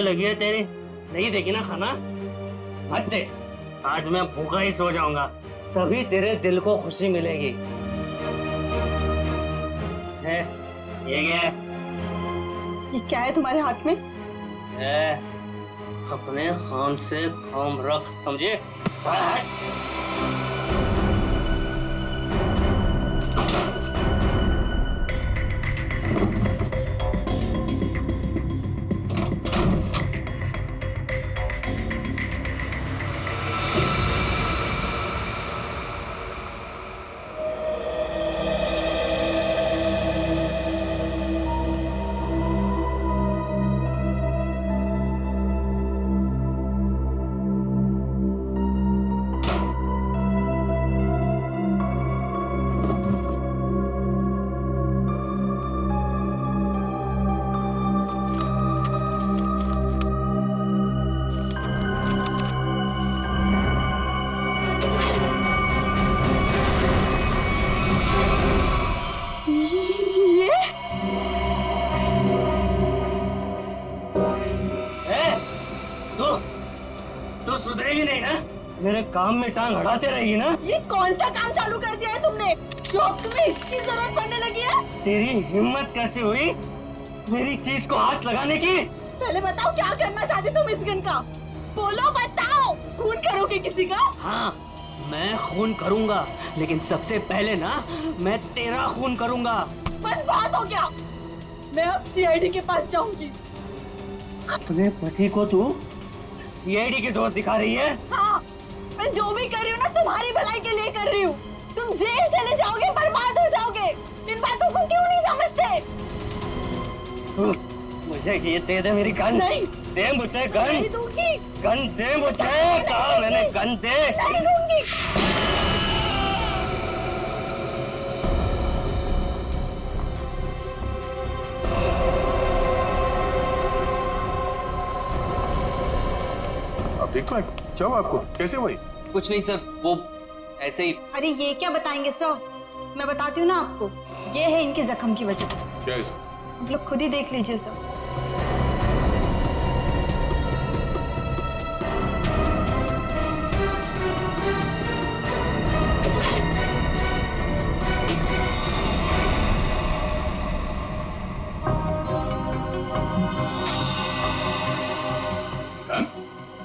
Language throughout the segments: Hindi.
लगी है तेरी, नहीं देगी ना खाना? मत दे, आज मैं भूखा ही सो जाऊंगा, तभी तेरे दिल को खुशी मिलेगी। है ये क्या है? ये क्या है तुम्हारे हाथ में? है, अपने काम से काम रख, समझे? तू सुधरेगी नहीं ना? मेरे काम में टांग अड़ाते रहेगी ना? ये कौन सा काम चालू कर दिया है तुमने जो अब तुम्हें इसकी जरूरत पड़ने लगी है? तेरी हिम्मत कैसे हुई मेरी चीज को हाथ लगाने की? पहले बताओ क्या करना चाहते तुम इस गन का? बोलो, बताओ। खून करोगे किसी का? हाँ, मैं खून करूंगा, लेकिन सबसे पहले ना मैं तेरा खून करूंगा। बस बात हो गया, मैं अब सीआईडी के पास जाऊंगी। अपने पति को तू सीआईडी के दोस्त दिखा रही है? हाँ, मैं जो भी कर रही हूँ ना तुम्हारी भलाई के लिए कर रही हूँ। तुम जेल चले जाओगे, बर्बाद हो जाओगे। इन बातों को क्यों नहीं समझते? मुझे ये दे दे मेरी गन। नहीं दे मुझे गन। नहीं दूंगी। गन दे मुझे, कहा मैंने गन दे। नहीं दूंगी। आप ठीक तो है? क्या हुआ आपको? कैसे हुई? कुछ नहीं सर, वो ऐसे ही। अरे ये क्या बताएंगे सर, मैं बताती हूँ ना आपको। ये है इनके जख्म की वजह। क्या इसमें? आप लोग खुद ही देख लीजिए सर।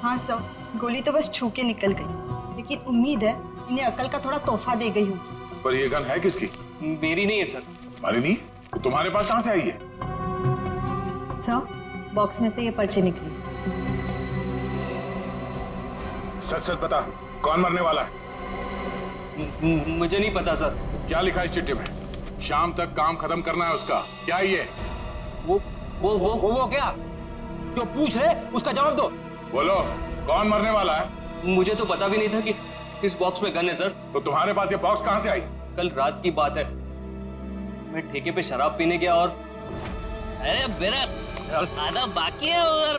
हाँ सर, गोली तो बस छू के निकल गई, लेकिन उम्मीद है इन्हें अकल का थोड़ा तोहफा दे गई हूँ। पर ये गन है किसकी? मेरी नहीं है सर। तुम्हारी नहीं? तो तुम्हारे पास कहाँ से आई है? सर, बॉक्स में से ये पर्चे निकली। सच सच बता, कौन मरने वाला है? मुझे नहीं पता सर। क्या लिखा है इस चिट्ठी में? शाम तक काम खत्म करना है उसका। क्या ये? वो क्या जो पूछ रहे उसका जवाब दो। बोलो, कौन मरने वाला है? मुझे तो पता भी नहीं था कि इस बॉक्स में गन है सर। तो तुम्हारे पास ये बॉक्स कहाँ से आई? कल रात की बात है, मैं ठेके पे शराब पीने गया और अरे मेरा खाना बाकी है उधर।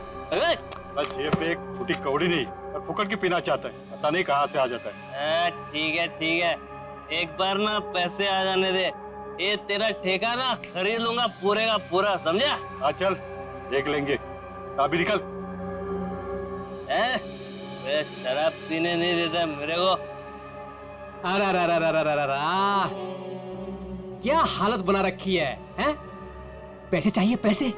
बस ये पे एक फूटी कौड़ी नहीं और फुकट की पीना चाहता है, पता नहीं कहाँ से आ जाता है। ठीक है, एक बार ना पैसे आ जाने दे, ये तेरा ठेका ना खरीद लूंगा पूरे का पूरा, समझा? हाँ चल देख लेंगे, अभी निकल। शराब पीने नहीं देता मेरे को। अरे क्या हालत बना रखी है, हैं? पैसे चाहिए, पैसे?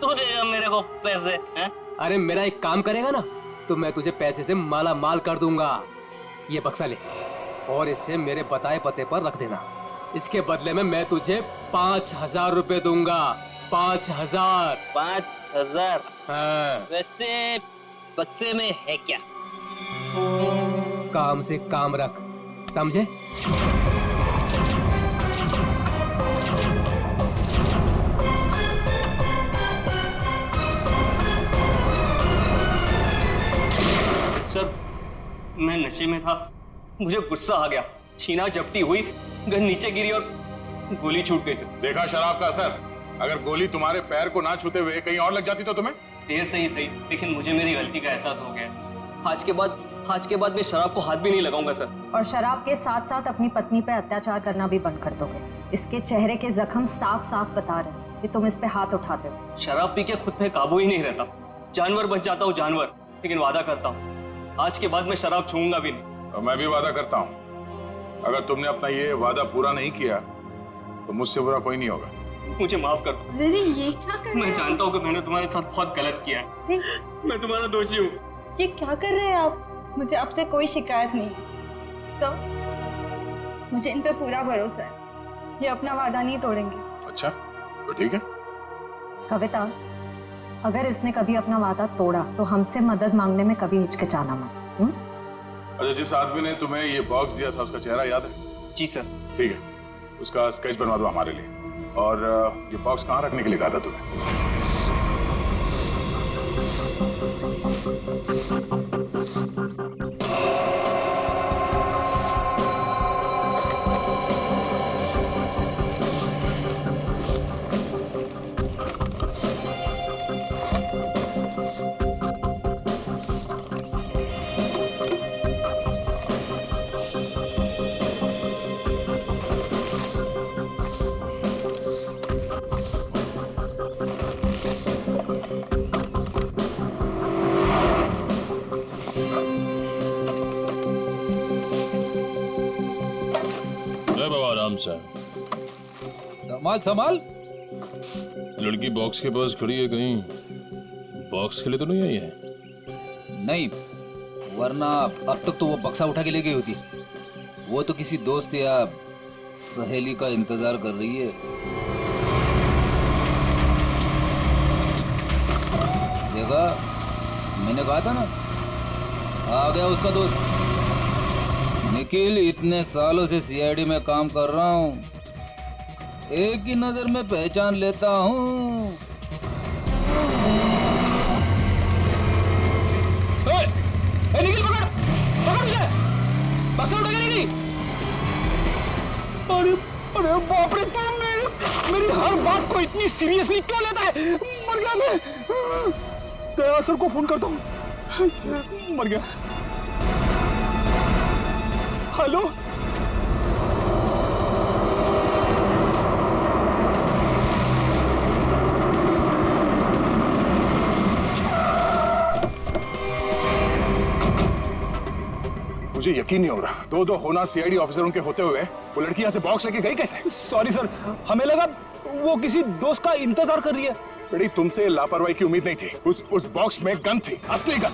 तू देगा मेरे को पैसे, हैं? अरे मेरा एक काम करेगा ना तो मैं तुझे पैसे से माला माल कर दूंगा। ये बक्सा ले और इसे मेरे बताए पते पर रख देना। इसके बदले में मैं तुझे 5,000 रुपए दूंगा। 5,000। 5,000? हाँ। वैसे बक्से में है क्या? काम से काम रख, समझे? सर, मैं नशे में था, मुझे गुस्सा आ गया, छीना झपटी हुई, गन नीचे गिरी और गोली छूट गई सर। देखा शराब का असर? अगर गोली तुम्हारे पैर को ना छूते हुए कहीं और लग जाती तो तुम्हें? देर से ही सही, लेकिन मुझे मेरी गलती का एहसास हो गया। आज के बाद मैं शराब को हाथ भी नहीं लगाऊंगा सर। और शराब के साथ साथ अपनी पत्नी पे अत्याचार करना भी बंद कर दोगे। इसके चेहरे के जख्म साफ साफ बता रहे हैं कि तुम इस पे हाथ उठाते हो। शराब पी के खुद पे काबू ही नहीं रहता। जानवर बन जाता हूँ जानवर, लेकिन वादा करता हूँ आज के बाद मैं शराब छूऊंगा भी नहीं। और मैं भी वादा करता हूँ अगर तुमने अपना ये वादा पूरा नहीं किया तो मुझसे बुरा कोई नहीं होगा। मुझे माफ कर दो। अरे ये क्या कर रहे मैं हैं जानता हूँ कि मैंने तुम्हारे साथ बहुत गलत किया है, आप? मैं तुम्हारा दोषी हूँ। ये क्या कर रहे हैं आप? मुझे आपसे कोई शिकायत नहीं है सर, मुझे इन पे पूरा भरोसा है, ये अपना वादा नहीं तोड़ेंगे। अच्छा तो ठीक है। कविता, अगर इसने कभी अपना वादा तोड़ा तो हमसे मदद मांगने में कभी हिचकिचाना मत। अच्छा, जिस आदमी ने तुम्हें ये बॉक्स दिया था उसका चेहरा याद है? जी सर। ठीक है, उसका स्केच बनवा दो हमारे लिए। और ये बॉक्स कहाँ रखने के लिए कहा था तुम्हें? आराम से संभाल संभाल। लड़की बॉक्स के पास खड़ी है, कहीं बॉक्स के लिए तो नहीं आई है? नहीं, वरना अब तक तो वो बक्सा उठा के ले गई होती। वो तो किसी दोस्त या सहेली का इंतजार कर रही है। देखा, मैंने कहा था ना, आ गया उसका दोस्त निखिल। इतने सालों से सीआईडी में काम कर रहा हूँ, एक ही नजर में पहचान लेता हूँ। निखिल पकड़ पकड़ उसे, बक्सा उठा के ले गई। अरे अरे बाप रे, तुम मेरी हर बात को इतनी सीरियसली क्यों लेता है? मर गया मैं। दया सर को फोन करता हूँ। मर गया। हेलो, मुझे यकीन नहीं हो रहा, दो होना सीआईडी ऑफिसर उनके होते हुए वो लड़की यहाँ से बॉक्स लेके गई कैसे? सॉरी सर, हमें लगा वो किसी दोस्त का इंतजार कर रही है। बेटी, तुमसे लापरवाही की उम्मीद नहीं थी। उस बॉक्स में गन थी, असली गन।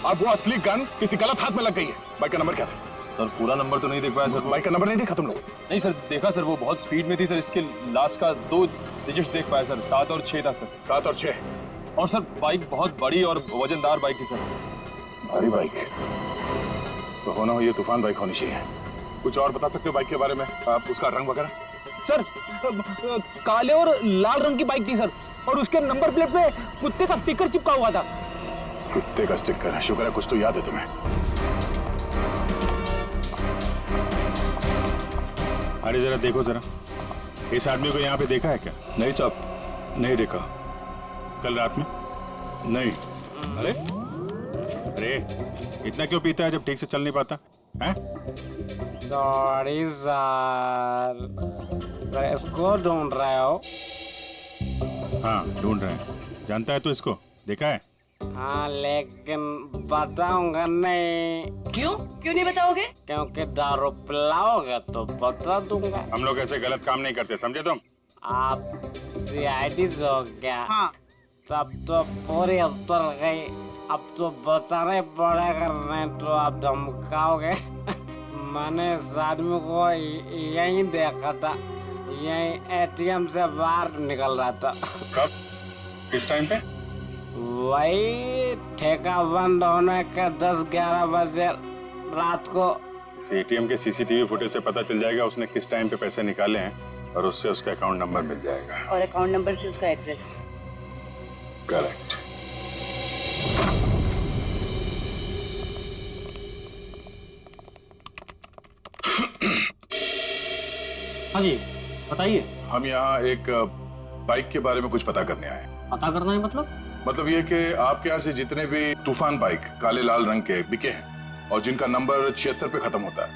अब वो असली गन किसी गलत हाथ में लग गई है। बाइक का नंबर क्या था? सर पूरा नंबर तो नहीं देख पाया सर। बाइक का नंबर नहीं देखा तुम लोग? नहीं सर, देखा सर, वो बहुत स्पीड में थी सर। इसके लास्ट का 2 डिजिट्स देख पाया सर, 7 और 6 था सर। 7 और 6। और सर बाइक बहुत बड़ी और वजनदार बाइक थी सर। भारी बाइक तो होना हो, ये तूफान बाइक होनी चाहिए। कुछ और बता सकते हो बाइक के बारे में? आप उसका रंग वगैरह? सर काले और लाल रंग की बाइक थी सर, और उसके नंबर प्लेट पे कुत्ते का स्टिकर चिपका हुआ था। कुत्ते का स्टिकर? शुक्र है कुछ तो याद है तुम्हें। अरे जरा देखो जरा, इस आदमी को यहाँ पे देखा है क्या? नहीं साहब, नहीं देखा। कल रात में? नहीं। अरे अरे, इतना क्यों पीता है जब ठीक से चल नहीं पाता है? सॉरी सर, इसको ढूंढ रहे हो? हाँ ढूंढ रहे हैं। जानता है तो इसको? देखा है? हाँ, लेकिन बताऊंगा नहीं। क्यों क्यों नहीं बताओगे? क्योंकि दारू पिलाओगे तो बता दूंगा। हम लोग ऐसे गलत काम नहीं करते, समझे तुम? आप सीआईडी हो गया। हाँ। तब तो पूरी उतर गई। अब तो बताना पड़ेगा, नहीं तो आप धमकाओगे। मैंने इस आदमी को यहीं देखा था, यहीं एटीएम से बाहर निकल रहा था। कब? किस टाइम पे? वही ठेका बंद होने के 10-11 बजे रात को। एटीएम के सीसीटीवी फुटेज से पता चल जाएगा उसने किस टाइम पे पैसे निकाले हैं, और उससे उसका अकाउंट नंबर मिल जाएगा। और अकाउंट नंबर से उसका एड्रेस। करेक्ट। हाँ जी बताइए। हम यहाँ एक बाइक के बारे में कुछ पता करने आए। पता करना है मतलब ये कि आपके यहाँ से जितने भी तूफान बाइक काले लाल रंग के बिके हैं और जिनका नंबर 76 पे खत्म होता है,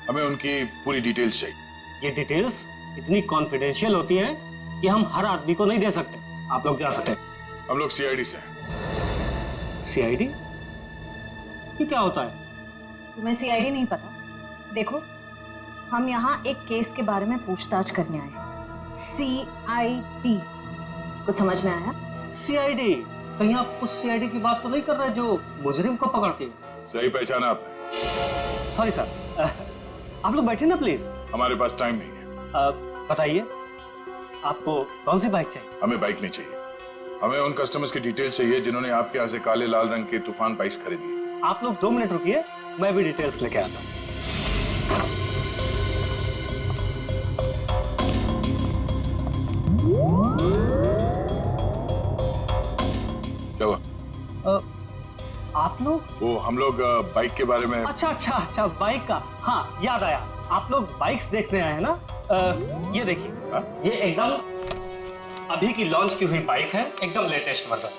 हमें उनकी पूरी डिटेल्स चाहिए। ये डिटेल्स इतनी कॉन्फिडेंशियल होती हैं कि हम हर आदमी को नहीं दे सकते। आप लोग जा सकते हैं। हम लोग सीआईडी से हैं। सीआईडी? ये क्या होता है? तुम्हें सीआईडी नहीं पता? देखो, हम यहाँ एक केस के बारे में पूछताछ करने आए हैं। सीआईडी, कुछ समझ में आया? सीआईडी? कहीं आप उस सीआईडी की बात तो नहीं कर रहे जो मुजरिम को पकड़ती है? सही पहचाना आपने। सॉरी सर, आप लोग बैठे ना प्लीज। हमारे पास टाइम नहीं है। बताइए, आपको कौन सी बाइक चाहिए? हमें बाइक नहीं चाहिए, हमें उन कस्टमर्स की डिटेल चाहिए जिन्होंने आपके यहाँ से काले लाल रंग के तूफान बाइक्स खरीदी। आप लोग 2 मिनट रुकिए, मैं भी डिटेल्स लेके आता हूँ। क्या हुआ? आप लोग? वो हम लोग बाइक के बारे में। अच्छा, बाइक का। हाँ, याद आया, आप लोग बाइक्स देखने आए हैं ना? ये देखिए, ये एकदम अभी की लॉन्च की हुई बाइक है, एकदम लेटेस्ट वर्जन।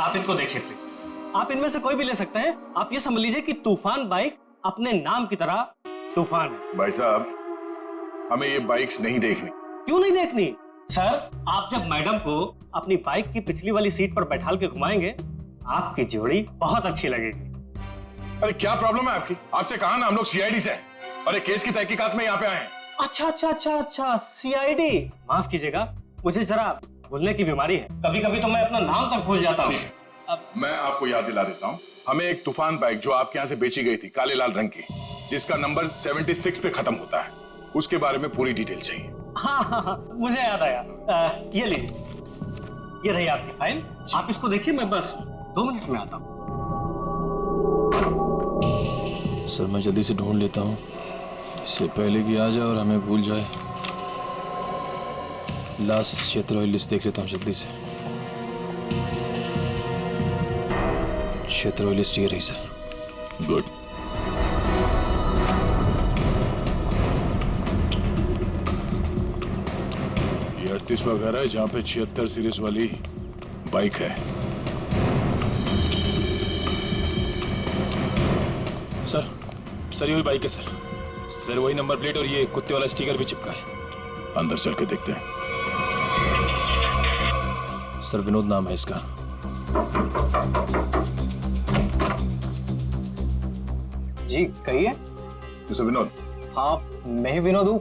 आप इनको देखिए प्लीज। आप इनमें से कोई भी ले सकते हैं। आप ये समझ लीजिए कि तूफान बाइक अपने नाम की तरह तूफान है। भाई साहब, हमें ये बाइक्स नहीं देखनी। क्यों नहीं देखनी? सर, आप जब मैडम को अपनी बाइक की पिछली वाली सीट पर बैठाल के घुमाएंगे, आपकी जोड़ी बहुत अच्छी लगेगी। अरे क्या प्रॉब्लम है आपकी? आपसे कहा ना हम लोग सीआईडी से हैं और एक केस की तहकीकात में यहाँ पे आए हैं। अच्छा, सीआईडी। माफ कीजिएगा, मुझे जरा भूलने की बीमारी है। कभी कभी तो मैं अपना नाम तक भूल जाता हूँ। मैं आपको याद दिला देता हूँ। हमें एक तूफान बाइक जो आपके यहाँ से बेची गई थी, काले लाल रंग की, जिसका नंबर 76 पे खत्म होता है, उसके बारे में पूरी डिटेल चाहिए। हाँ, मुझे याद आया। ये लीजिए, ये रही आपकी फाइल। आप इसको देखिए, मैं बस 2 मिनट में आता हूँ। सर, मैं जल्दी से ढूंढ लेता हूँ, इससे पहले कि आ जाए और हमें भूल जाए। लास्ट क्षेत्र लिस्ट देख लेता हूँ जल्दी से। क्षेत्र लिस्ट ये रही सर। गुड। ये 38वां घर है जहाँ पे 76 सीरीज वाली बाइक है। सर ये वही बाइक है सर, वही नंबर प्लेट और ये कुत्ते वाला स्टिकर भी चिपका है। अंदर चल के देखते हैं। सर, विनोद नाम है इसका। जी कहिए। मिस्टर विनोद? हाँ, मैं ही विनोद हूँ।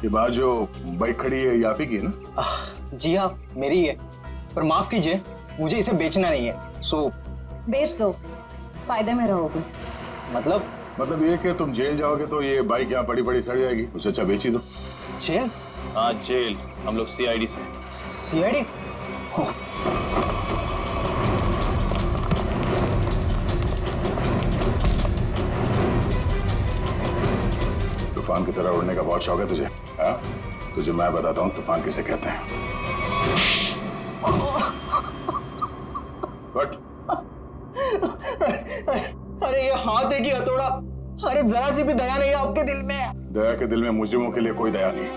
ये बाहर जो बाइक खड़ी है, ये आप ही की है ना? जी हाँ, मेरी है, पर माफ कीजिए, मुझे इसे बेचना नहीं है। सो बेच दो, फायदे में रहोगे। मतलब ये कि तुम जेल जाओगे तो ये बाइक यहाँ पड़ी पड़ी सड़ जाएगी, उससे अच्छा बेच ही दो। जेल? हाँ जेल, हम लोग सीआईडी से। सीआईडी? तूफान की तरह उड़ने का बहुत शौक है तुझे? हाँ, तुझे मैं बताता हूँ तूफान किसे कहते हैं। अरे ये हाथ है कि हथौड़ा? अरे जरा सी भी दया नहीं है आपके दिल में? दया के दिल में मुजरिमों के लिए कोई दया नहीं।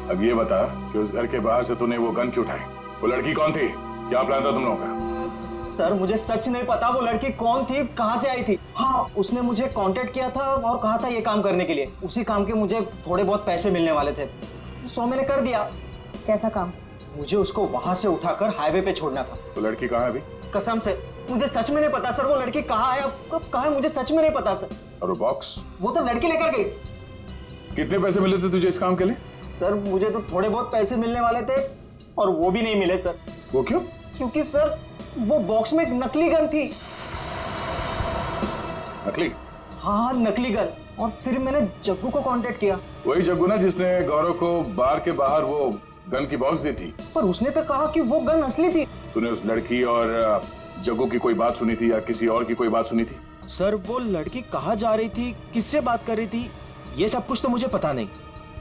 अब ये बता कि उस घर के बाहर से तूने वो गन क्यों उठाई? वो लड़की कौन थी? क्या प्लान था तुम लोगों का? सर, मुझे सच नहीं पता वो लड़की कौन थी, कहाँ से आई थी। हाँ, उसने मुझे कांटेक्ट किया था और कहा था ये काम करने के लिए। उसी काम के मुझे थोड़े बहुत पैसे मिलने वाले थे, सो मैंने कर दिया। कैसा काम? मुझे उसको वहां से उठाकर हाईवे पे छोड़ना था। वो लड़की कहाँ है अभी? कसम से मुझे सच में नहीं पता सर, वो लड़की कहाँ है, अब कहाँ है, मुझे सच में नहीं पता सर। और वो बॉक्स? वो तो लड़की लेकर गई। कितने पैसे मिले थे तुझे इस काम के लिए? सर, मुझे तो थोड़े बहुत पैसे मिलने वाले थे और वो भी नहीं मिले सर। वो क्यों? क्योंकि सर वो बॉक्स में एक नकली गन थी। नकली? हाँ, नकली गन। और फिर मैंने जग्गू को कांटेक्ट किया। वही जग्गू ना जिसने गौरव को बार के बाहर वो गन की बॉक्स दी थी? पर उसने तो कहा कि वो गन असली थी। तूने उस लड़की और जग्गू की कोई बात सुनी थी या किसी और की कोई बात सुनी थी? सर, वो लड़की कहाँ जा रही थी, किससे बात कर रही थी, ये सब कुछ तो मुझे पता नहीं।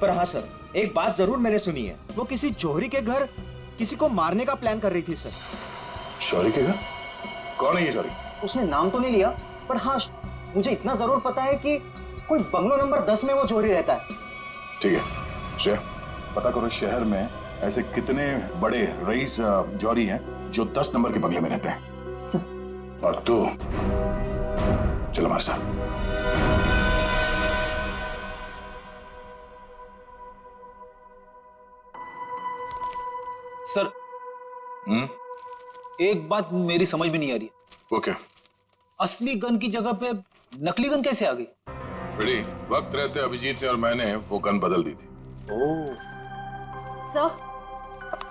पर हाँ सर, एक बात जरूर मैंने सुनी है, वो किसी जौहरी के घर किसी को मारने का प्लान कर रही थी सर। जौहरी के घर? कौन है ये जौहरी? उसने नाम तो नहीं लिया, पर हाँ मुझे इतना जरूर पता है कि कोई बंगलो नंबर 10 में वो जौहरी रहता है। ठीक है श्रेया, पता करो शहर में ऐसे कितने बड़े रईस जौहरी हैं जो 10 नंबर के बंगले में रहते हैं। और तू चलो हमारे साथ। सर, एक बात मेरी समझ में नहीं आ रही है। वो क्या? असली गन की जगह पे नकली गन कैसे आ गई? बड़ी वक्त रहते अभिजीत ने और मैंने वो गन बदल दी थी।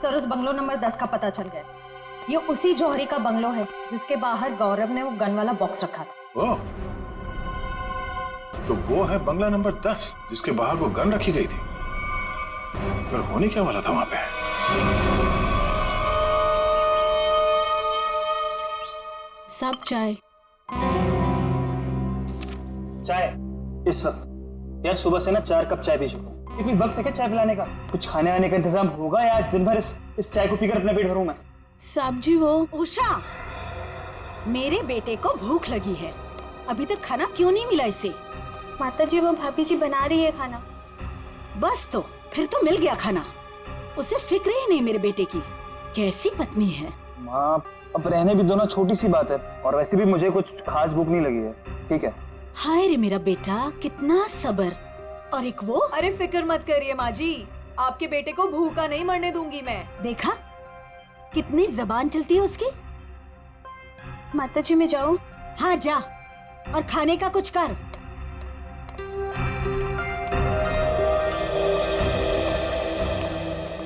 सर उस बंगलो नंबर 10 का पता चल गया। ये उसी जौहरी का बंगलो है जिसके बाहर गौरव ने वो गन वाला बॉक्स रखा था। ओह, तो वो है बंगला नंबर 10 जिसके बाहर वो गन रखी गई थी। पर होने क्या वाला था वहां पे? सब चाय इस वक्त यार, सुबह से ना 4 कप चाय पी चुका हूँ। ये कोई वक्त है क्या चाय पिलाने का? कुछ खाने वाने का इंतजाम होगा या आज दिन भर इस चाय को पीकर अपना पेट भरूं मैं? साहब जी वो उषा, मेरे बेटे को भूख लगी है, अभी तक खाना क्यों नहीं मिला इसे? माता जी वो भाभी जी बना रही है खाना। बस तो फिर तो मिल गया खाना। उसे फिक्र ही नहीं मेरे बेटे की। कैसी पत्नी है। माँ, अब रहने भी दो ना, छोटी सी बात है। और वैसे भी मुझे कुछ खास भूख नहीं लगी है, ठीक है? हाय रे मेरा बेटा, कितना सब्र। और एक वो। अरे फिक्र मत करिए माँ जी, आपके बेटे को भूखा नहीं मरने दूंगी मैं। देखा कितनी जबान चलती है उसकी। माता जी मैं जाऊँ? हाँ जा, और खाने का कुछ कर।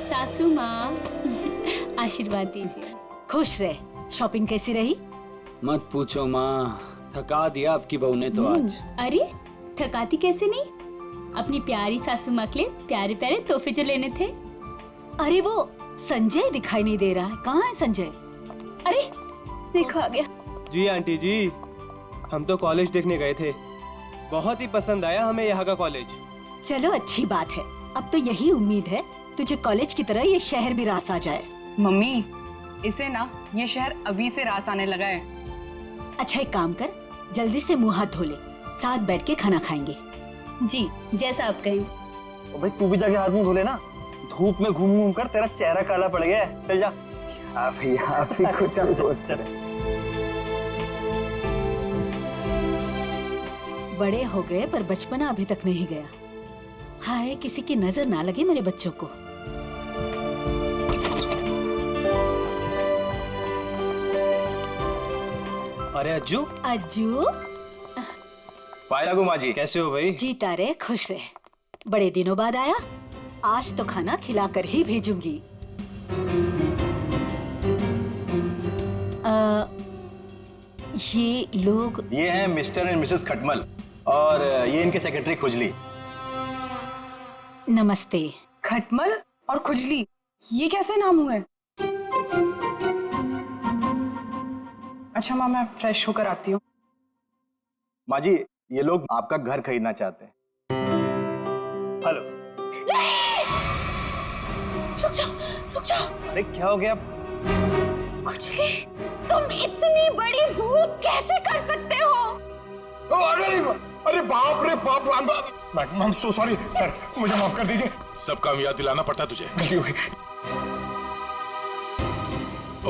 सासू माँ आशीर्वाद दीजिए। खुश रहे। शॉपिंग कैसी रही? मत पूछो माँ, थका दिया आपकी बहू ने तो आज। अरे थकाती कैसे नहीं, अपनी प्यारी सासू माँ के लिए प्यारे प्यारे तोहफे जो लेने थे। अरे वो संजय दिखाई नहीं दे रहा है, कहाँ है संजय? अरे देखो आ गया। जी आंटी जी, हम तो कॉलेज देखने गए थे, बहुत ही पसंद आया हमें यहाँ का कॉलेज। चलो अच्छी बात है। अब तो यही उम्मीद है तुझे कॉलेज की तरह ये शहर भी रास आ जाए। मम्मी, इसे ना ये शहर अभी से रास आने लगा है। अच्छा एक काम कर, जल्दी से मुंह हाथ धो ले, साथ बैठ के खाना खाएंगे। जी जैसा आप कहें। ओ भाई तू भी जाके हाथ मुंह धो ले ना, धूप में घूम घूम कर तेरा चेहरा काला पड़ गया है। चल जा। अभी कुछ बड़े हो गए पर बचपना अभी तक नहीं गया। हाय किसी की नजर ना लगे मेरे बच्चों को। अरे अज्जू। अज्जू पाए लागू माँ जी, कैसे हो भाई? जीता रहे, खुश रहे। बड़े दिनों बाद आया, आज तो खाना खिलाकर ही भेजूंगी। ये लोग, ये हैं मिस्टर एंड मिसेस खटमल, और ये इनके सेक्रेटरी खुजली। नमस्ते। खटमल और खुजली, ये कैसे नाम हुए? अच्छा माँ, मैं फ्रेश होकर आती हूँ। माँ जी, ये लोग आपका घर खरीदना चाहते हैं। हेलो। रुक जाओ। अरे क्या हो गया? खुजली, तुम इतनी बड़ी भूख कैसे कर सकते हो? अरे बाप रे बाप, I am so sorry sir, मुझे माफ कर दीजिए। सब काम याद दिलाना पड़ता है तुझे, गलती हो गई।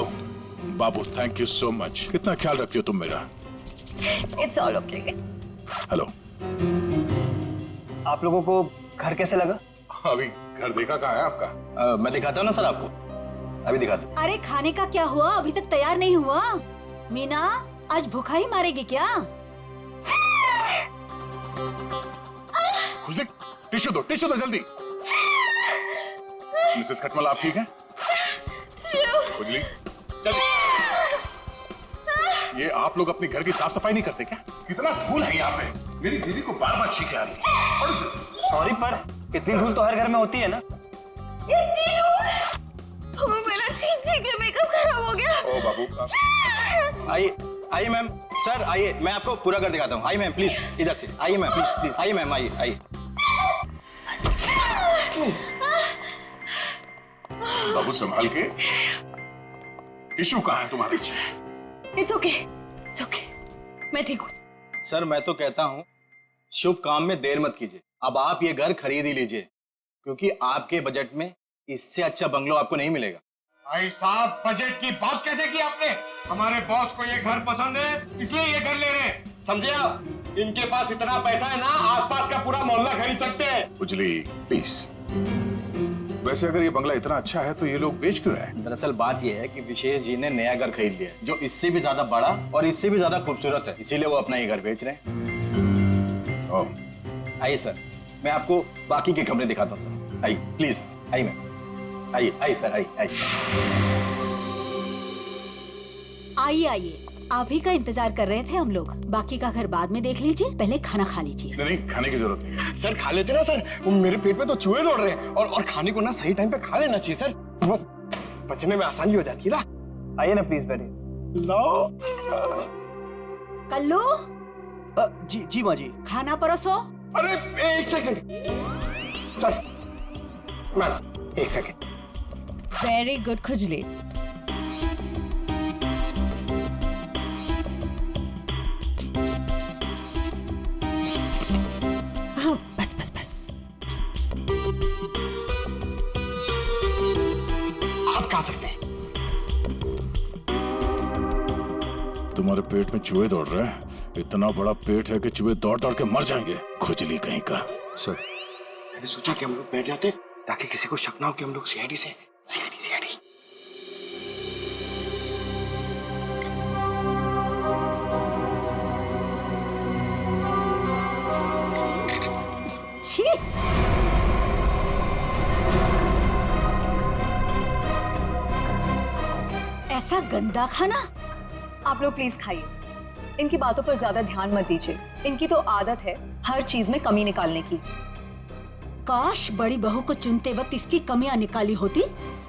ओह बाबू, थैंक यू सो मच। कितना ख्याल रखती हो तुम मेरा। It's all okay. हेलो। आप लोगों को घर कैसे लगा? अभी घर देखा कहाँ है आपका? मैं दिखाता हूँ ना सर आपको, अभी दिखाता हूँ। अरे खाने का क्या हुआ? अभी तक तैयार नहीं हुआ। मीना आज भूखा ही मारेगी क्या? खुजली, टिश्यू दो जल्दी। मिसेस खटमल आप ठीक हैं? खुजली चल। ये आप लोग अपने घर की साफ सफाई नहीं करते क्या? कितना धूल है यहाँ पे, मेरी बीवी को बार बार छींके आ रही है। सॉरी पर इतनी धूल तो हर घर में होती है ना। मेरा चींची के मेकअप खराब हो गया। ओ बाबू, आइए मैम। सर आइए, मैं आपको पूरा घर दिखाता हूँ। आइए मैम प्लीज, इधर से आइए मैम, प्लीज आइए मैम, आइए। बाबू संभाल के। टिश्यू कहाँ है तुम्हारे? इट्स ओके, मैं ठीक हूँ। सर मैं तो कहता हूँ शुभ काम में देर मत कीजिए। अब आप ये घर खरीद ही लीजिए, क्योंकि आपके बजट में इससे अच्छा बंगलो आपको नहीं मिलेगा। भाई साहब, बजट की बात कैसे की आपने? हमारे बॉस को ये घर पसंद है, इसलिए ये घर ले रहे हैं, समझे आप? इनके पास इतना पैसा है ना, आसपास का पूरा मोहल्ला खरीद सकते हैं। खुजली प्लीज, वैसे अगर ये बंगला इतना अच्छा है तो ये लोग बेच क्यों रहे हैं? दरअसल बात यह है कि विशेष जी ने नया घर खरीद लिया है जो इससे भी ज्यादा बड़ा और इससे भी ज्यादा खूबसूरत है, इसीलिए वो अपना ये घर बेच रहे हैं। ओह। आइए सर, मैं आपको बाकी के कमरे दिखाता हूँ सर। आइए प्लीज, आइए मैम, आइए आइए सर, आइए आइए। आइए आइए, आप ही का इंतजार कर रहे थे हम लोग। बाकी का घर बाद में देख लीजिए, पहले खाना खा लीजिए। नहीं, खाने की जरूरत नहीं। सर खा लेते ना सर, वो मेरे पेट में तो चूहे दौड़ रहे हैं और खाने को ना सही टाइम पे खा लेना चाहिए सर, वो पचने में आसानी हो जाती है ना। आइए ना प्लीज बैठिए। लो कल्लू। जी माँ जी। खाना परोसो। अरे एक सेकंड सर, मैम एक सेकंड। वेरी गुड खुजली। हाँ, बस बस बस। आप खा सकते हैं। तुम्हारे पेट में चूहे दौड़ रहे हैं? इतना बड़ा पेट है कि चूहे दौड़ दौड़ के मर जाएंगे, खुजली कहीं का। सर मैंने सोचा कि हम लोग बैठ जाते ताकि किसी को शक ना हो कि हम लोग सीआईडी से। सीआईडी छी। ऐसा गंदा खाना। आप लोग प्लीज खाइए, इनकी बातों पर ज्यादा ध्यान मत दीजिए, इनकी तो आदत है हर चीज में कमी निकालने की। काश बड़ी बहू को चुनते वक्त इसकी कमियां निकाली होती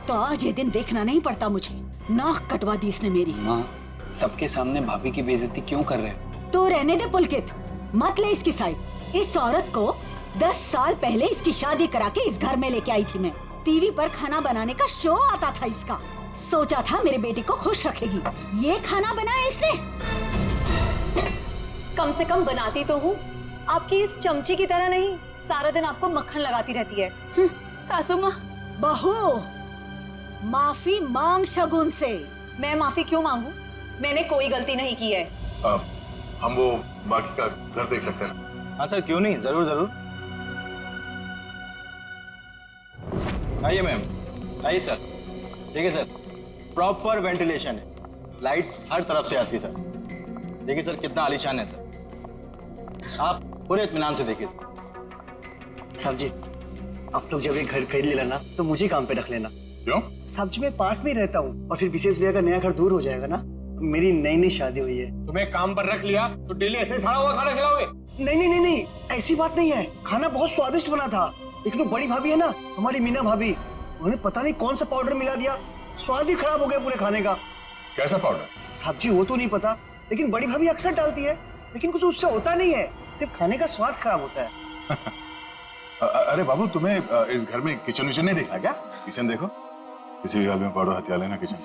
तो आज ये दिन देखना नहीं पड़ता मुझे। नाक कटवा दी इसने मेरी। माँ, सबके सामने भाभी की बेइज्जती क्यों कर रहे हो? तो रहने दे पुलकित, मत ले इसकी साइड। इस औरत को 10 साल पहले इसकी शादी करा के इस घर में लेके आई थी मैं। टीवी पर खाना बनाने का शो आता था इसका। सोचा था मेरे बेटे को खुश रखेगी, ये खाना बनाया इसने। कम से कम बनाती तो हूँ, आपकी इस चमची की तरह नहीं सारा दिन आपको मक्खन लगाती रहती है। सासू माँ। बहू, माफी मांग शगुन से। मैं माफी क्यों मांगू? मैंने कोई गलती नहीं की है। हम वो बाकी का घर देख सकते हैं? हाँ सर, क्यों नहीं, जरूर जरूर। आइए मैम, आइए सर। देखिए सर, प्रॉपर वेंटिलेशन है, लाइट्स हर तरफ से आती है सर। देखिए सर कितना आलीशान है सर, आप पूरे इत्मीनान से देखिए। साहब जी, आप लोग जब ये घर खरीद लेना ना तो मुझे काम पे रख लेना। क्यों? साहब जी मैं पास में ही रहता हूँ और फिर विशेष भैया का नया घर दूर हो जाएगा ना। मेरी नई नई शादी हुई है। तुम्हें काम पर रख लिया तो डेली ऐसे सड़ा हुआ खाना खिलाओगे? नहीं नहीं नहीं नहीं, ऐसी बात नहीं है। खाना बहुत स्वादिष्ट बना था, लेकिन वो बड़ी भाभी है ना, हमारी मीना भाभी, उन्होंने पता नहीं कौन सा पाउडर मिला दिया, स्वाद ही खराब हो गया पूरे खाने का। कैसा पाउडर? साहब जी वो तो नहीं पता, लेकिन बड़ी भाभी अक्सर डालती है, लेकिन कुछ उससे होता नहीं है, सिर्फ खाने का स्वाद खराब होता है। अरे बाबू, तुम्हें इस घर में किचन विचन नहीं देखना क्या? किचन देखो, किसी भी हाल में पाउडर हथिया लेना किचन।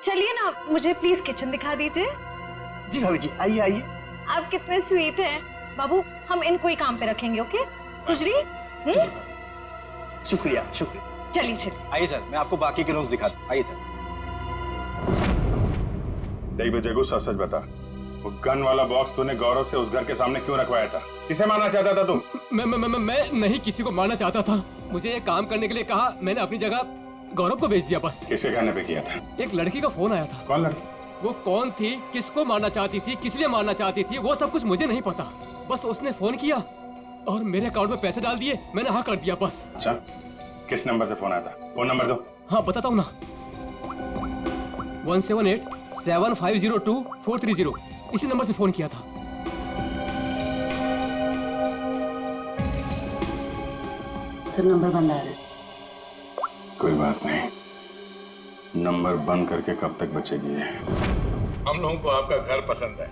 चलिए ना, मुझे प्लीज किचन दिखा दीजिए। जी भाभी जी, आइए आइए। आप कितने स्वीट हैं बाबू, हम इनको ही काम पे रखेंगे। ओके खुजली। शुक्रिया शुक्रिया। चलिए चलिए। आइए सर, मैं आपको बाकी के रूम्स दिखाता हूँ। आइए सर। देख बेटे, गुस्सा सच बता, वो गन वाला बॉक्स तूने गौरव से उस घर के सामने क्यों रखवाया था? किसे मारना चाहता था तू? मैं नहीं किसी को मारना चाहता था। मुझे ये काम करने के लिए कहा, मैंने अपनी जगह गौरव को भेज दिया बस। किसके कहने पे किया था? एक लड़की का फोन आया था। कौन लड़की? वो कौन थी, किसको मारना चाहती थी, किस लिए मारना चाहती थी, वो सब कुछ मुझे नहीं पता। बस उसने फोन किया और मेरे अकाउंट में पैसे डाल दिए, मैंने हाँ कर दिया बस। अच्छा, किस नंबर से फोन आया था? फोन नंबर दो। हाँ बताता हूँ ना, 178-7502-430, इसी नंबर से फोन किया था। सर नंबर बंद आ रहा है। कोई बात नहीं, नंबर बंद करके कब तक बचेगी ये? हम लोगों को आपका घर पसंद है,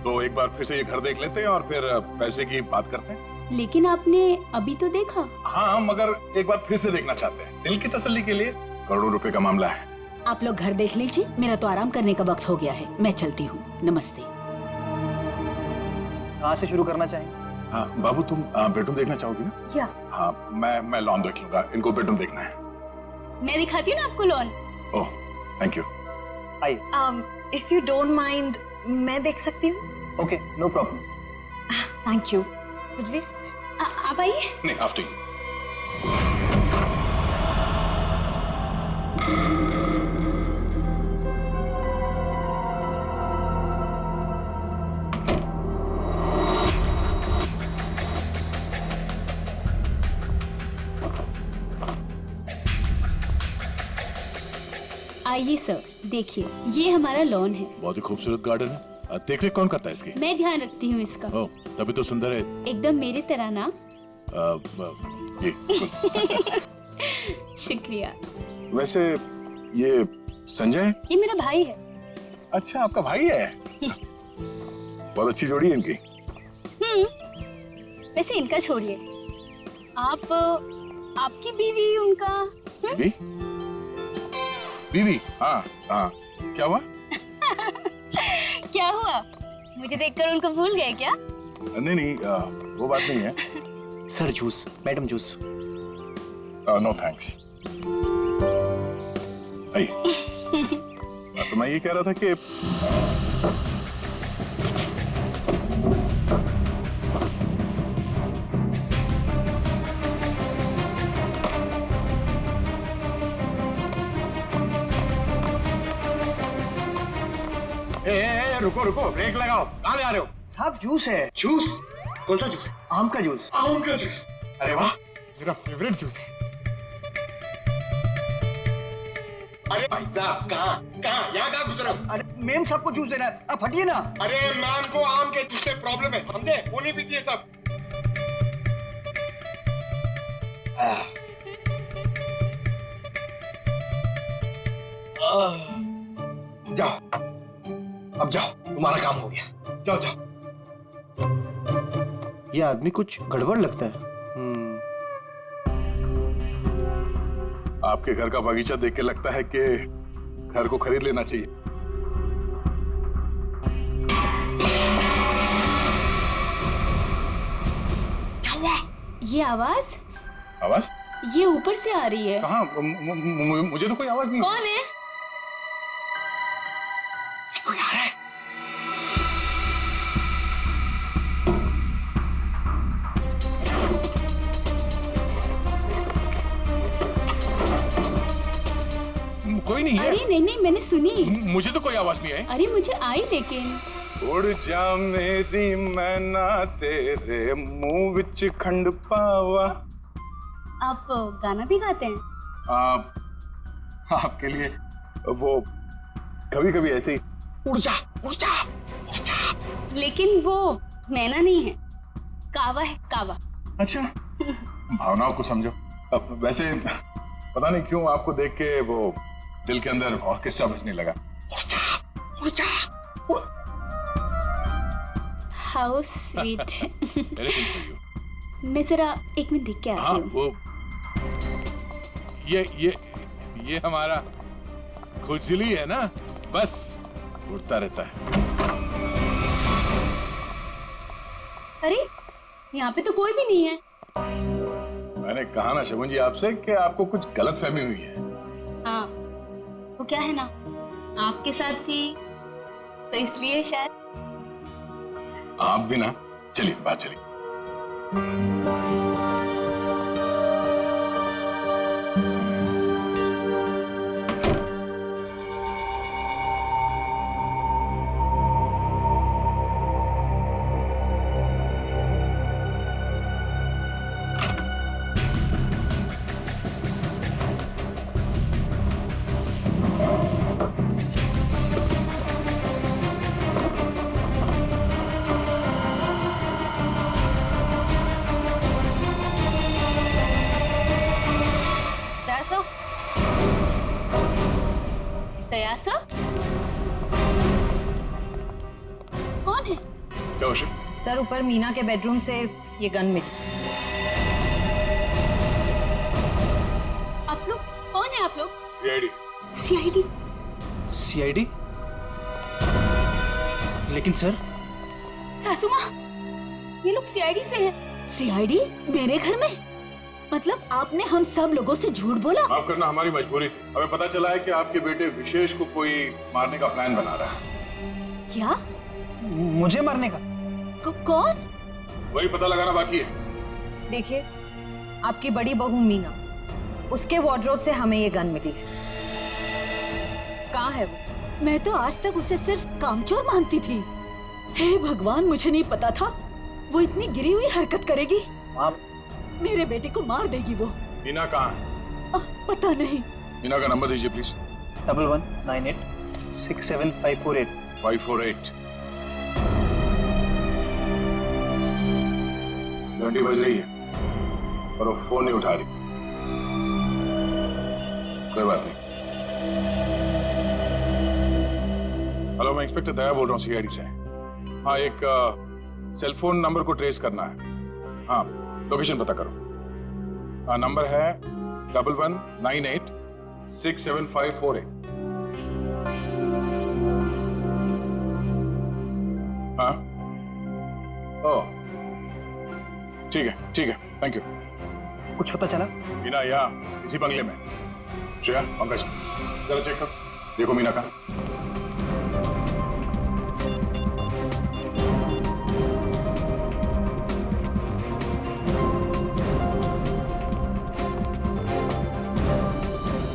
तो एक बार फिर से ये घर देख लेते हैं और फिर पैसे की बात करते हैं। लेकिन आपने अभी तो देखा। हाँ, मगर एक बार फिर से देखना चाहते हैं, दिल की तसल्ली के लिए। करोड़ों रुपए का मामला है। आप लोग घर देख लीजिए, मेरा तो आराम करने का वक्त हो गया है, मैं चलती हूँ। नमस्ते। कहाँ से शुरू करना चाहेंगे? हाँ बाबू, तुम बेडरूम देखना चाहोगी ना? या हाँ, मैं लॉन देख लूंगा, इनको बेडरूम देखना है। मैं दिखाती हूँ ना आपको लॉन। Oh thank you. आइए। इफ यू डोंट माइंड, मैं देख सकती हूँ? Okay, no problem. Thank you. खुजली आप आइए। नहीं, आफ्टर यू। आइए सर, देखिए ये हमारा लॉन है। बहुत ही खूबसूरत गार्डन है। देख रेख कौन करता है इसकी? मैं ध्यान रखती हूँ इसका। ओह, तभी तो सुंदर है। एकदम मेरी तरह ना। ये शुक्रिया। वैसे ये संजय? ये मेरा भाई है। अच्छा, आपका भाई है? बहुत अच्छी जोड़ी है इनकी। वैसे इनका छोड़िए, आप आपकी बीवी उनका बीवी? बीवी? हाँ हाँ, क्या हुआ? क्या हुआ? मुझे देखकर उनको भूल गए क्या? नहीं नहीं, वो बात नहीं है। Sir juice, madam juice. No thanks. तो मैं ये कह रहा था कि रुको रुको, ब्रेक लगाओ। कहाँ ले आ रहे हो? साहब जूस है। जूस? कौन सा जूस? आम का जूस। आम का जूस? अरे वाह, मेरा फेवरेट जूस है। अरे भाई साहब, कहाँ यहाँ कहाँ गुजरे? अरे मैम सबको जूस देना है, आप हटिए ना। अरे मैम को आम के जूस से प्रॉब्लम है, समझे? वो नहीं पीती है सब। जाओ, अब जाओ, तुम्हारा काम हो गया। जाओ जाओ। ये आदमी कुछ गड़बड़ लगता है। आपके घर का बगीचा देख के लगता है कि घर को खरीद लेना चाहिए। क्या हुआ? ये आवाज? आवाज? ये ऊपर से आ रही है। कहाँ? मुझे तो कोई आवाज नहीं। कौन है? कोई आ रहा है। कोई नहीं है। अरे नहीं, मैंने सुनी। मुझे तो कोई आवाज नहीं आई। अरे मुझे आई, लेकिन उड़ जा मेरी मैना तेरे मुंह विच खंड पावा। आप गाना भी गाते हैं? आपके लिए वो कभी कभी ऐसे ही। उड़ जा उड़ जा उड़ जा। लेकिन वो मैना नहीं है, कावा है, कावा। अच्छा, भावनाओं को समझो। अब वैसे पता नहीं क्यों आपको देख के वो दिल के अंदर और किस्सा बजने लगा। उड़ जा। How sweet. मैं जरा एक मिनट देख के आती हूँ। वो ये हमारा खुजली है ना, बस उड़ता रहता है। अरे यहाँ पे तो कोई भी नहीं है। मैंने कहा ना शगुन जी आपसे कि आपको कुछ गलतफहमी हुई है। हाँ, वो क्या है ना, आपके साथ थी तो इसलिए शायद। आप भी ना, चलिए बाहर चलिए। दयासा? कौन है? क्या हुआ? सर, ऊपर मीना के बेडरूम से ये गन मिली। आप लोग कौन है? आप लोग? सीआईडी। सीआईडी? सीआईडी? लेकिन सर, सासू माँ, ये लोग सीआईडी से हैं। सीआईडी मेरे घर में? मतलब आपने हम सब लोगों से झूठ बोला? माफ करना, हमारी मजबूरी थी। हमें पता चला है कि आपके बेटे विशेष को कोई मारने का प्लान बना रहा है। क्या? मुझे मारने का? कौन? वही पता लगाना बाकी है। देखिए, आपकी बड़ी बहू मीना, उसके वार्डरोब से हमें ये गन मिली है। है वो? मैं तो आज तक उसे सिर्फ कामचोर मानती थी। हे भगवान, मुझे नहीं पता था वो इतनी गिरी हुई हरकत करेगी। मेरे बेटे को मार देगी वो। मीना कहाँ है? पता नहीं। मीना का नंबर दीजिए प्लीज। 1198675548 548। घंटी बज रही है और वो फोन नहीं उठा रही। कोई बात नहीं। हेलो, मैं इंस्पेक्टर दया बोल रहा हूँ सीआईडी से। हाँ, एक सेल फोन नंबर को ट्रेस करना है। हाँ, लोकेशन पता करो। हाँ, नंबर है 1198675548। हाँ, ओह ठीक है, थैंक यू। कुछ पता चला? मीना यहाँ इसी बंगले में। श्रेया, पंकज, जरा चेक करो, देखो मीना का।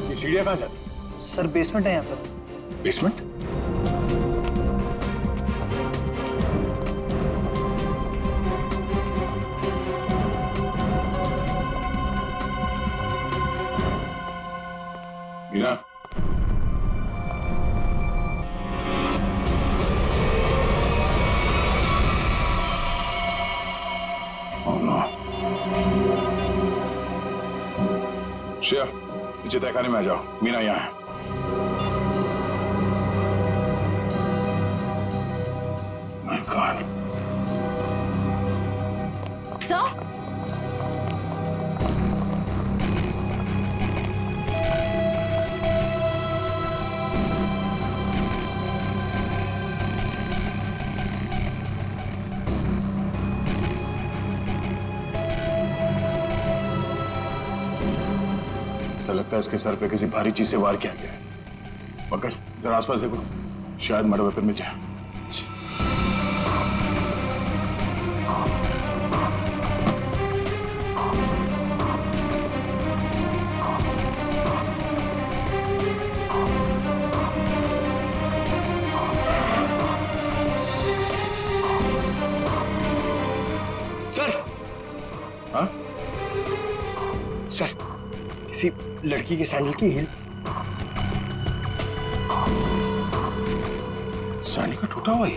ये सीढ़ियाँ कहाँ जाती? सर बेसमेंट है यहाँ पर। बेसमेंट? मीना, श्रेया, नीचे तहखाने में आ जाओ, मीना यहाँ है। My God. सर, ऐसा लगता है इसके सर पे किसी भारी चीज से वार किया गया है। पंकज, जरा आसपास देखो, शायद मर्डर वेपन मिल जाए। सर। हाँ? सर, किसी लड़की के सैंडल की हील। सैंडल का टूटा हुआ ही।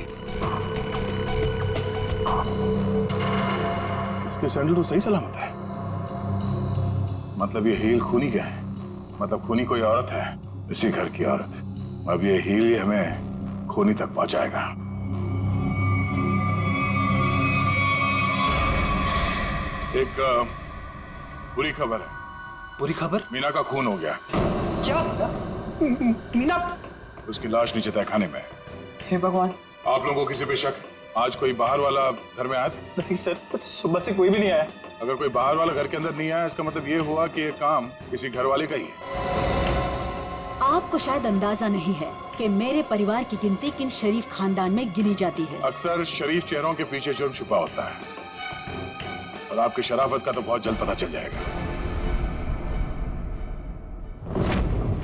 इसके सैंडल तो सही सलामत है। मतलब ये हील खूनी क्या है? मतलब खूनी कोई औरत है, इसी घर की औरत। अब ये हील ही हमें खूनी तक पहुंचाएगा। एक बुरी खबर है। बुरी खबर? मीना का खून हो गया। क्या? मीना? उसकी लाश नीचे तहखाने में है। हे भगवान। आप लोगों को किसी पे शक? आज कोई बाहर वाला घर में आया था? नहीं सर, सुबह से कोई भी नहीं आया। अगर कोई बाहर वाला घर के अंदर नहीं आया, इसका मतलब ये हुआ कि ये काम किसी घर वाले का ही है। आपको शायद अंदाजा नहीं है कि मेरे परिवार की गिनती किन शरीफ खानदान में गिनी जाती है। अक्सर शरीफ चेहरों के पीछे जुर्म छुपा होता है, और आपकी शराफत का तो बहुत जल्द पता चल जाएगा।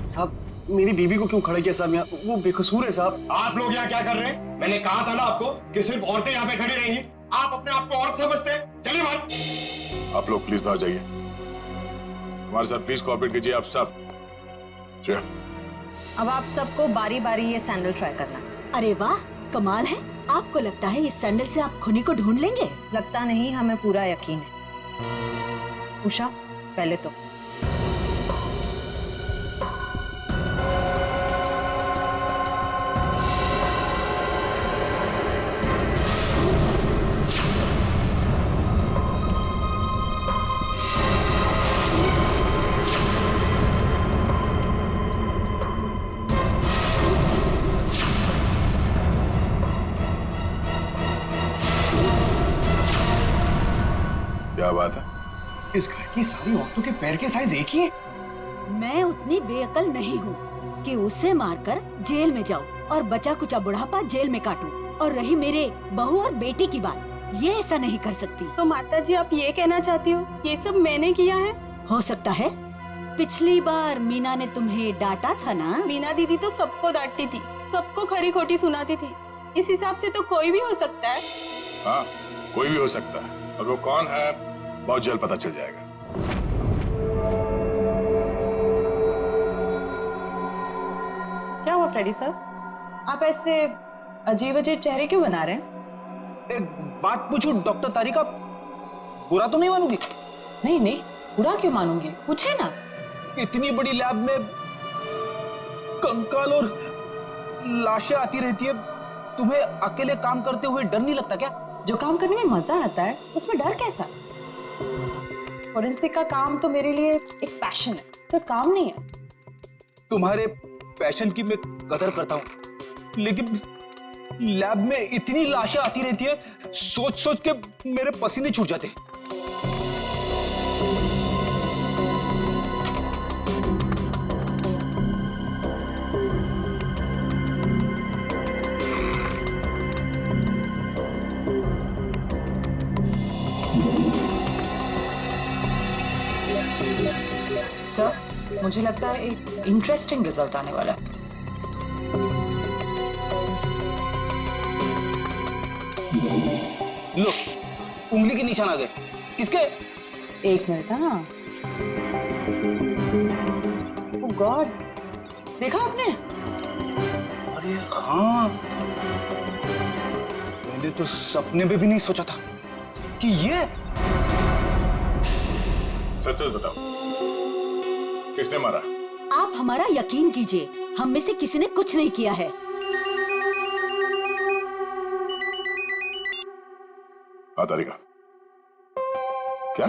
साहब, मेरी बीबी को क्यों खड़ा किया साहब यहाँ? वो बेकसूर है साहब। आप लोग यहाँ क्या कर रहे हैं? मैंने कहा था ना आपको कि सिर्फ औरतें यहाँ पे खड़ी रहेंगी। आप अपने आप को औरत समझते हैं। चलिए बाहर। आप लोग प्लीज बाहर जाइए। हमारे साथ प्लीज कोऑपरेट कीजिए आप सब। श्रेया, अब आप सबको बारी बारी ये सैंडल ट्राई करना। अरे वाह, कमाल है। आपको लगता है इस सैंडल से आप खूनी को ढूंढ लेंगे? लगता नहीं, हमें पूरा यकीन है। उषा, पहले तो क्या बात है? इस घर की सारी औरतों के पैर के साइज एक ही है। मैं उतनी बेअकल नहीं हूँ कि उसे मारकर जेल में जाऊँ और बचा कुचा बुढ़ापा जेल में काटूं। और रही मेरे बहू और बेटी की बात, ये ऐसा नहीं कर सकती। तो माता जी, आप ये कहना चाहती हो ये सब मैंने किया है? हो सकता है, पिछली बार मीना ने तुम्हें डांटा था ना? मीना दीदी तो सबको डांटती थी, सबको खरी खोटी सुनाती थी। इस हिसाब से तो कोई भी हो सकता है। हाँ, कोई भी हो सकता है, और वो कौन है बहुत जल्द पता चल जाएगा। क्या हुआ फ्रेडी सर, आप ऐसे अजीब अजीब चेहरे क्यों बना रहे हैं? एक बात पूछूं डॉक्टर तारिका, बुरा तो नहीं मानूंगी? नहीं नहीं, बुरा क्यों मानूंगी, पूछे ना। इतनी बड़ी लैब में कंकाल और लाशें आती रहती है, तुम्हें अकेले काम करते हुए डर नहीं लगता क्या? जो काम करने में मजा आता है उसमें डर कैसा? फोरेंसिक का काम तो मेरे लिए एक पैशन है, तो काम नहीं है। तुम्हारे पैशन की मैं कदर करता हूँ, लेकिन लैब में इतनी लाशें आती रहती है, सोच सोच के मेरे पसीने छूट जाते। सर, मुझे लगता है एक इंटरेस्टिंग रिजल्ट आने वाला है। लो, उंगली के निशान आ गए। किसके? एक मिनट, हाँ। ओह गॉड, देखा आपने? अरे हाँ, मैंने तो सपने में भी नहीं सोचा था कि ये। सच सच बताओ, किसने मारा? आप हमारा यकीन कीजिए, हम में से किसी ने कुछ नहीं किया है। हाँ तारिका, क्या?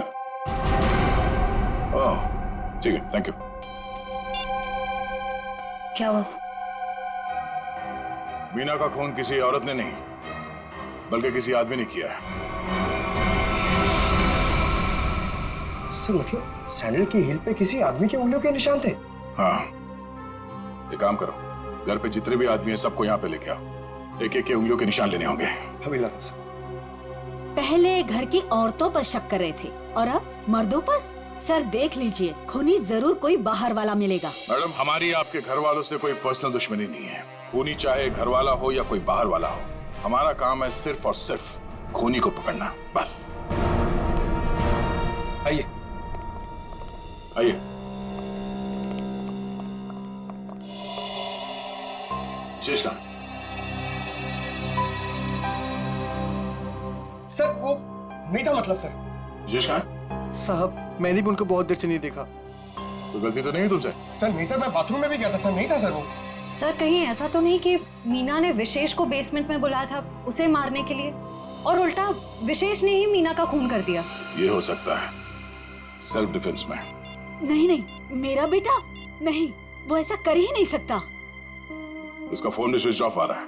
ओह, ठीक है, थैंक यू। क्या हुआ? मीना का खून किसी औरत ने नहीं, बल्कि किसी आदमी ने किया है। सर मतलब सैंडल की हील पे किसी आदमी की उंगलियों के निशान थे? हाँ, एक काम करो, घर पे जितने भी आदमी हैं सबको यहाँ पे लेके आओ, एक एक के उंगलियों के निशान लेने होंगे। अभी लाता सर। पहले घर की औरतों पर शक कर रहे थे और अब मर्दों पर। सर देख लीजिए, खूनी जरूर कोई बाहर वाला मिलेगा। मैडम, हमारी आपके घर वालों से कोई पर्सनल दुश्मनी नहीं है। खूनी चाहे घर वाला हो या कोई बाहर वाला हो, हमारा काम है सिर्फ और सिर्फ खूनी को पकड़ना, बस। आइए आइए। शेष कहाँ? सर वो नहीं था, मतलब सर। शेष कहाँ? साहब मैंने भी उनको बहुत देर से नहीं देखा। कोई गलती तो नहीं है तुमसे? सर नहीं सर, मैं बाथरूम में भी गया था सर, नहीं था सर वो। सर कहीं ऐसा तो नहीं कि मीना ने विशेष को बेसमेंट में बुलाया था उसे मारने के लिए, और उल्टा विशेष ने ही मीना का खून कर दिया? ये हो सकता है, सेल्फ डिफेंस में। नहीं नहीं, मेरा बेटा नहीं, वो ऐसा कर ही नहीं सकता। उसका फोन भी स्विच ऑफ आ रहा है।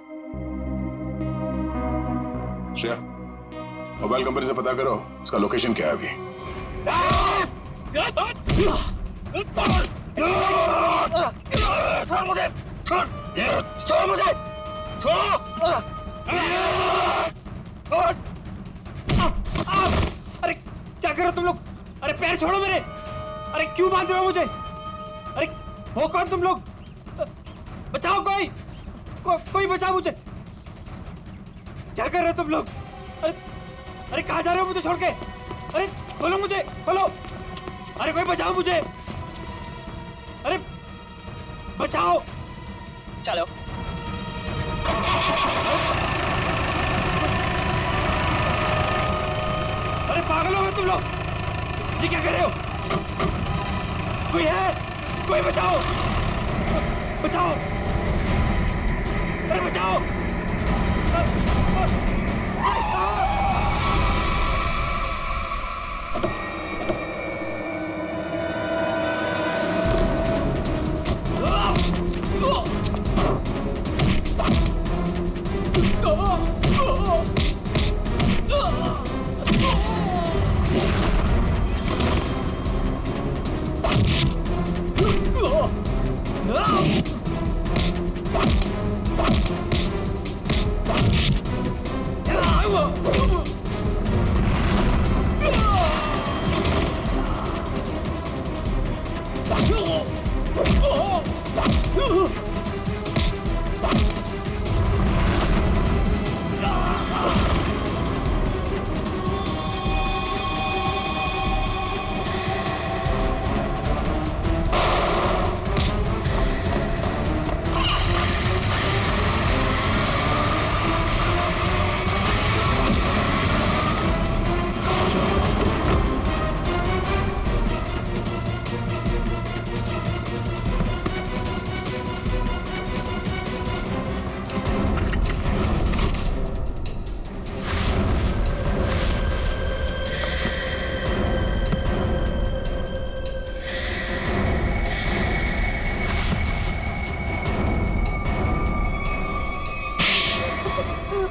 श्रेया, मोबाइल कंपनी से पता करो उसका लोकेशन क्या है अभी। छोड़ मुझे, छोड़ मुझे, अरे क्या कर रहे हो तुम लोग? अरे पैर छोड़ो मेरे! अरे क्यों बांध रहे हो मुझे? अरे हो कौन तुम लोग? बचाओ कोई! कोई बचाओ मुझे! क्या कर रहे हो तुम लोग? अरे कहाँ जा रहे हो मुझे छोड़ के? अरे खोलो मुझे, खोलो! अरे कोई बचाओ मुझे! अरे बचाओ! चलो। अरे पागल हो गए तुम लोग! ये क्या कर रहे हो? कोई है? कोई बचाओ! बचाओ! अरे बचाओ!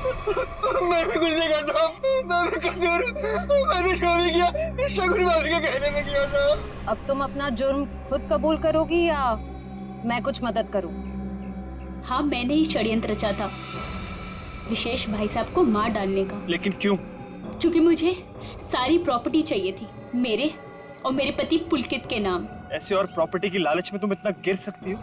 मैंने कुछ नहीं कहा साहब, मैं कसूर, मैंने जो भी किया शगुन भाभी के कहने में किया साहब। अब तुम अपना जुर्म खुद कबूल करोगी या मैं कुछ मदद करूं? हाँ, मैंने ही षड्यंत्र रचा था विशेष भाई साहब को मार डालने का। लेकिन क्यों? क्योंकि मुझे सारी प्रॉपर्टी चाहिए थी, मेरे और मेरे पति पुलकित के नाम। ऐसे और प्रॉपर्टी की लालच में तुम इतना गिर सकती हो,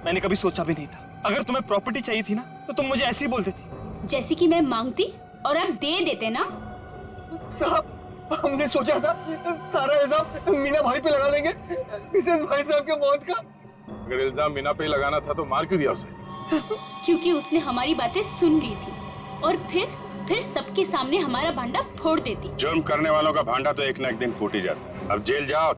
मैंने कभी सोचा भी नहीं था। अगर तुम्हें प्रॉपर्टी चाहिए थी ना तो तुम मुझे ऐसे ही बोल देती। जैसे कि मैं मांगती और आप दे देते ना। साहब हमने सोचा था सारा इल्जाम मीना भाई पे लगा देंगे, मिसेस भाई साहब के मौत का। अगर इल्जाम मीना पे ही लगाना था तो मार क्यों दिया उसे? क्योंकि उसने हमारी बातें सुन ली थी और फिर सबके सामने हमारा भांडा फोड़ देती। जुर्म करने वालों का भांडा तो एक ना एक दिन फूट ही जाता है। अब जेल जाओ,